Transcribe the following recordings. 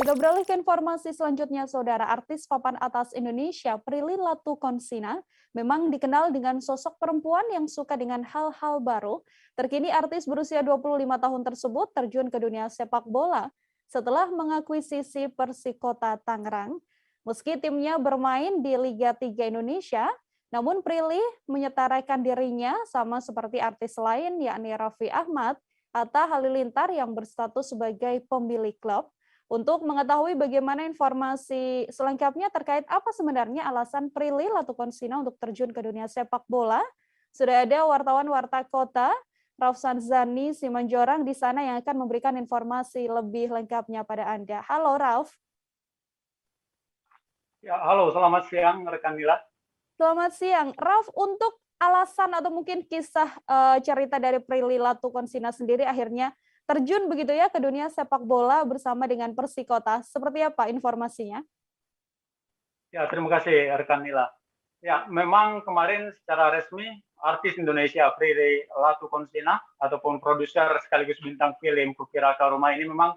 Kita beralih ke informasi selanjutnya, Saudara. Artis papan atas Indonesia, Prilly Latuconsina, memang dikenal dengan sosok perempuan yang suka dengan hal-hal baru. Terkini artis berusia 25 tahun tersebut terjun ke dunia sepak bola setelah mengakuisisi Persikota Tangerang. Meski timnya bermain di Liga 3 Indonesia, namun Prilly menyetarakan dirinya sama seperti artis lain, yakni Raffi Ahmad, Atta Halilintar yang berstatus sebagai pemilik klub. Untuk mengetahui bagaimana informasi selengkapnya terkait apa sebenarnya alasan Prilly Latuconsina untuk terjun ke dunia sepak bola, sudah ada wartawan Warta Kota, Rauf Sanzani Simanjorang di sana yang akan memberikan informasi lebih lengkapnya pada Anda. Halo Rauf. Ya, halo, selamat siang rekan Nila. Selamat siang. Rauf, untuk alasan atau mungkin kisah cerita dari Prilly Latuconsina sendiri akhirnya terjun begitu ya ke dunia sepak bola bersama dengan Persikota. Seperti apa informasinya? Ya, terima kasih rekan Nila. Ya, memang kemarin secara resmi artis Indonesia Prilly Latuconsina ataupun produser sekaligus bintang film Kukira Kau Rumah ini memang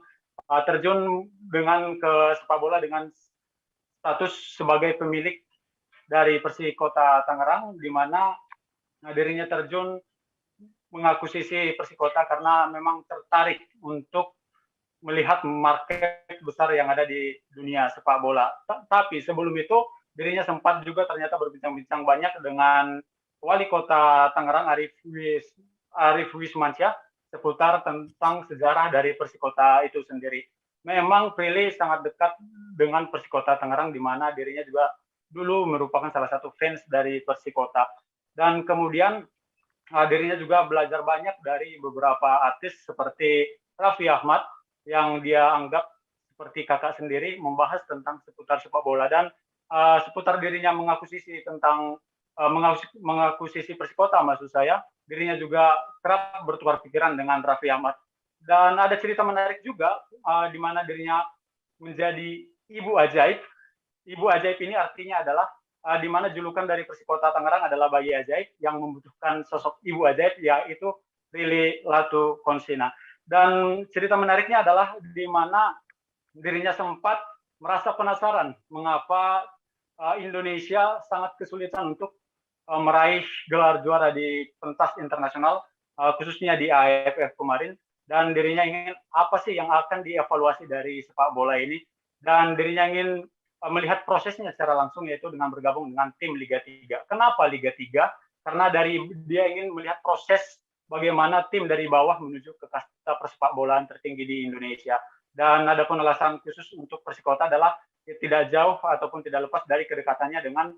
terjun dengan ke sepak bola dengan status sebagai pemilik dari Persikota Tangerang, di mana dirinya terjun mengakuisisi Persikota karena memang tertarik untuk melihat market besar yang ada di dunia sepak bola. Tapi sebelum itu dirinya sempat juga ternyata berbincang-bincang banyak dengan Wali Kota Tangerang Arif Wismansyah seputar tentang sejarah dari Persikota itu sendiri. Memang Prilly sangat dekat dengan Persikota Tangerang, di mana dirinya juga dulu merupakan salah satu fans dari Persikota. Dan kemudian dirinya juga belajar banyak dari beberapa artis seperti Raffi Ahmad yang dia anggap seperti kakak sendiri, membahas tentang seputar sepak bola dan seputar dirinya mengakuisisi Persikota, maksud saya. Dirinya juga kerap bertukar pikiran dengan Raffi Ahmad. Dan ada cerita menarik juga di mana dirinya menjadi ibu ajaib. Ibu ajaib ini artinya adalah di mana julukan dari Persikota Tangerang adalah bayi ajaib yang membutuhkan sosok ibu ajaib, yaitu Prilly Latuconsina. Dan cerita menariknya adalah di mana dirinya sempat merasa penasaran mengapa Indonesia sangat kesulitan untuk meraih gelar juara di pentas internasional, khususnya di AFF kemarin. Dan dirinya ingin apa sih yang akan dievaluasi dari sepak bola ini, dan dirinya ingin melihat prosesnya secara langsung, yaitu dengan bergabung dengan tim Liga 3. Kenapa Liga 3? Karena dia ingin melihat proses bagaimana tim dari bawah menuju ke kasta persepak bolaan tertinggi di Indonesia. Dan ada pun alasan khusus untuk Persikota adalah tidak jauh ataupun tidak lepas dari kedekatannya dengan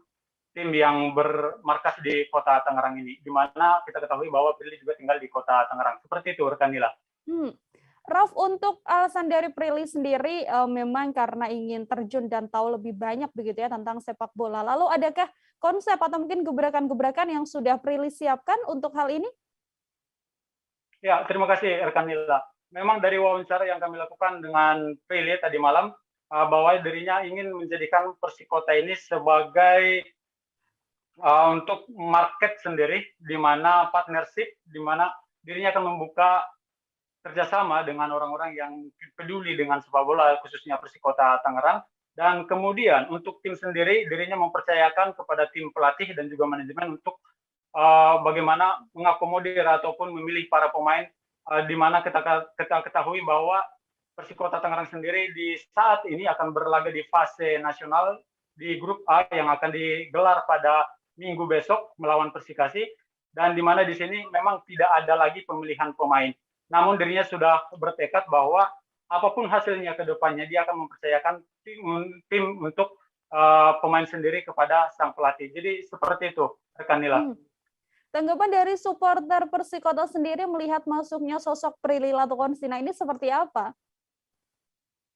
tim yang bermarkas di kota Tangerang ini, di mana kita ketahui bahwa Prilly juga tinggal di kota Tangerang. Seperti itu, rekan Nila. Rauf, untuk alasan dari Prilly sendiri memang karena ingin terjun dan tahu lebih banyak begitu ya tentang sepak bola. Lalu adakah konsep atau mungkin gebrakan-gebrakan yang sudah Prilly siapkan untuk hal ini? Ya, terima kasih rekan Nila. Memang dari wawancara yang kami lakukan dengan Prilly tadi malam, bahwa dirinya ingin menjadikan Persikota ini sebagai untuk market sendiri, di mana partnership, di mana dirinya akan membuka kerjasama dengan orang-orang yang peduli dengan sepak bola, khususnya Persikota Tangerang. Dan kemudian untuk tim sendiri, dirinya mempercayakan kepada tim pelatih dan juga manajemen untuk bagaimana mengakomodir ataupun memilih para pemain, di mana kita ketahui bahwa Persikota Tangerang sendiri di saat ini akan berlaga di fase nasional di grup A yang akan digelar pada minggu besok melawan Persikasi, dan di mana di sini memang tidak ada lagi pemilihan pemain. Namun dirinya sudah bertekad bahwa apapun hasilnya ke depannya, dia akan mempercayakan tim untuk pemain sendiri kepada sang pelatih. Jadi seperti itu, rekan Nila. Tanggapan dari supporter Persikota sendiri melihat masuknya sosok Prilly Latuconsina ini seperti apa?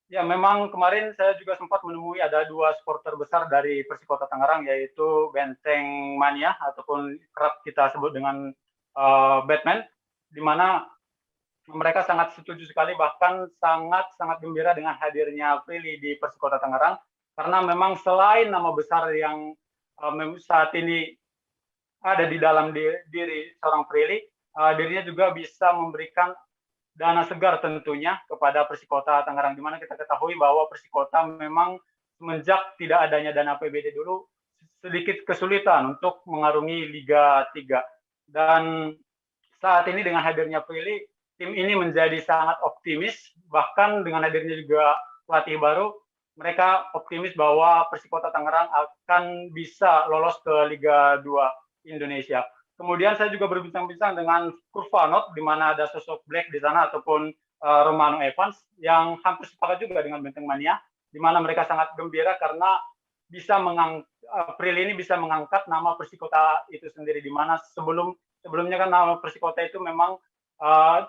Ya, memang kemarin saya juga sempat menemui ada dua supporter besar dari Persikota Tangerang, yaitu Benteng Mania ataupun kerap kita sebut dengan Batman, di mana mereka sangat setuju sekali, bahkan sangat gembira dengan hadirnya Prilly di Persikota Tangerang, karena memang selain nama besar yang saat ini ada di dalam diri seorang Prilly, dirinya juga bisa memberikan dana segar tentunya kepada Persikota Tangerang, di mana kita ketahui bahwa Persikota memang semenjak tidak adanya dana APBD dulu sedikit kesulitan untuk mengarungi Liga 3. Dan saat ini dengan hadirnya Prilly, tim ini menjadi sangat optimis, bahkan dengan hadirnya juga pelatih baru, mereka optimis bahwa Persikota Tangerang akan bisa lolos ke Liga 2 Indonesia. Kemudian saya juga berbincang-bincang dengan Kurvanov, di mana ada sosok Black di sana, ataupun Romano Evans, yang hampir sepakat juga dengan Benteng Mania, di mana mereka sangat gembira karena bisa Prilly ini bisa mengangkat nama Persikota itu sendiri, di mana sebelumnya kan nama Persikota itu memang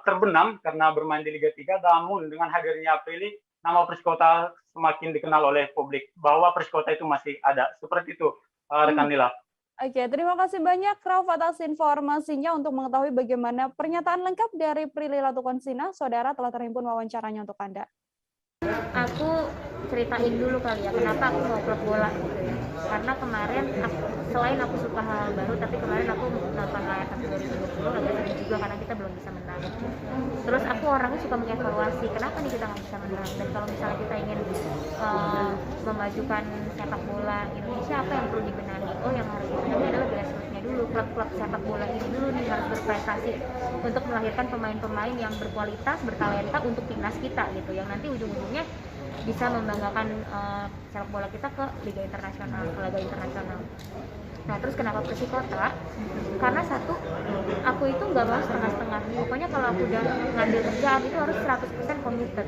terbenam karena bermain di Liga 3, namun dengan hadirnya Prilly, nama Persikota semakin dikenal oleh publik, bahwa Persikota itu masih ada. Seperti itu, rekan Nila. Oke, terima kasih banyak Rauf atas informasinya. Untuk mengetahui bagaimana pernyataan lengkap dari Prilly Latukonsina, saudara telah terhimpun wawancaranya untuk Anda. Aku ceritain dulu kali ya, kenapa aku mau klub bola gitu ya. Karena kemarin, selain aku suka hal baru, tapi kemarin aku nonton AFF 2020 agak sedih juga karena kita belum bisa menang. Terus aku orangnya suka mengevaluasi, kenapa nih kita nggak bisa menang? Dan kalau misalnya kita ingin memajukan sepak bola Indonesia, apa yang perlu dibenahi? Oh, yang harus dibenahi adalah grassroots-nya dulu. Klub-klub sepak bola ini dulu nih harus berprestasi untuk melahirkan pemain-pemain yang berkualitas, bertalenta untuk timnas kita gitu, yang nanti ujung-ujungnya bisa membanggakan sepak bola kita ke liga internasional, ke laga internasional. Nah, terus kenapa Persikota? Karena satu, aku itu nggak mau setengah-setengah. Pokoknya kalau aku udah ngambil kerjaan itu harus 100% committed.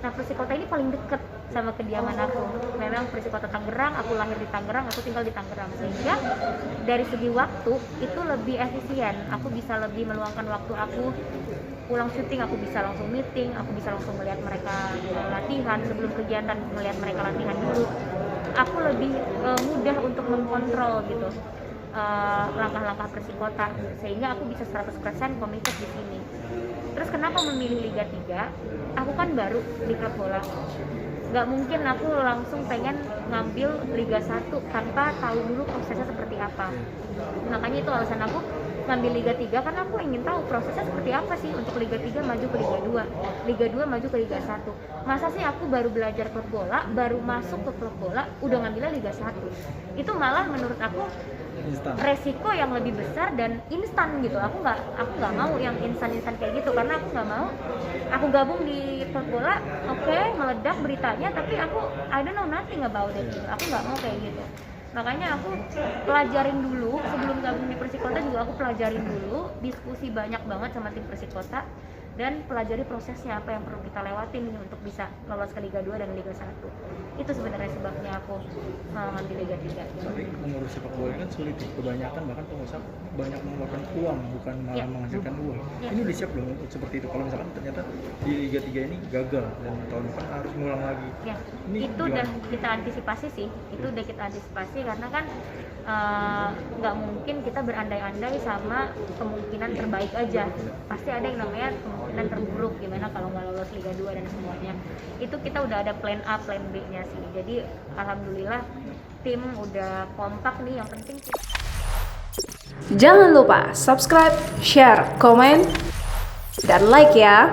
Nah, Persikota ini paling deket sama kediaman aku. Memang Persikota Tangerang, aku lahir di Tangerang, aku tinggal di Tangerang. Sehingga dari segi waktu itu lebih efisien. Aku bisa lebih meluangkan waktu aku pulang syuting, aku bisa langsung meeting, aku bisa langsung melihat mereka latihan, sebelum kegiatan melihat mereka latihan dulu. Aku lebih mudah untuk mengkontrol gitu langkah-langkah Persikota, sehingga aku bisa 100% committed di sini. Terus kenapa memilih Liga 3? Aku kan baru di klub bola. Gak mungkin aku langsung pengen ngambil Liga 1 tanpa tahu dulu prosesnya seperti apa. Makanya itu alasan aku ngambil Liga 3, karena aku ingin tahu prosesnya seperti apa sih untuk Liga 3 maju ke Liga 2, Liga 2 maju ke Liga 1. Masa sih aku baru belajar klub bola, baru masuk ke klub bola, udah ngambilnya Liga 1. Itu malah menurut aku resiko yang lebih besar dan instan gitu. Aku nggak mau yang instan kayak gitu, karena aku nggak mau aku gabung di klub bola, meledak beritanya, tapi aku I don't know nothing about it gitu. Aku nggak mau kayak gitu. Makanya aku pelajarin dulu, sebelum gabung di Persikota juga aku pelajarin dulu, diskusi banyak banget sama tim Persikota, dan pelajari prosesnya apa yang perlu kita lewatin untuk bisa lolos ke Liga 2 dan Liga 1. Itu sebenarnya sebabnya aku ngambil Liga 3. Tapi mengurus sepak bola kan sulit, kebanyakan bahkan pengusaha banyak mengeluarkan uang, bukan malah menghasilkan uang. Ini udah siap belum seperti itu? Kalau misalkan ternyata di Liga 3 ini gagal dan tahun depan harus ngulang lagi. Ya, ini itu udah kita antisipasi sih, itu udah kita antisipasi karena kan nggak mungkin kita berandai-andai sama kemungkinan terbaik aja. Pasti ada yang namanya kemungkinan terburuk, gimana kalau nggak lolos Liga 2 dan semuanya. Itu kita udah ada plan A, plan B-nya sih. Jadi alhamdulillah tim udah kompak nih, yang penting kita... Jangan lupa subscribe, share, komen, dan like ya.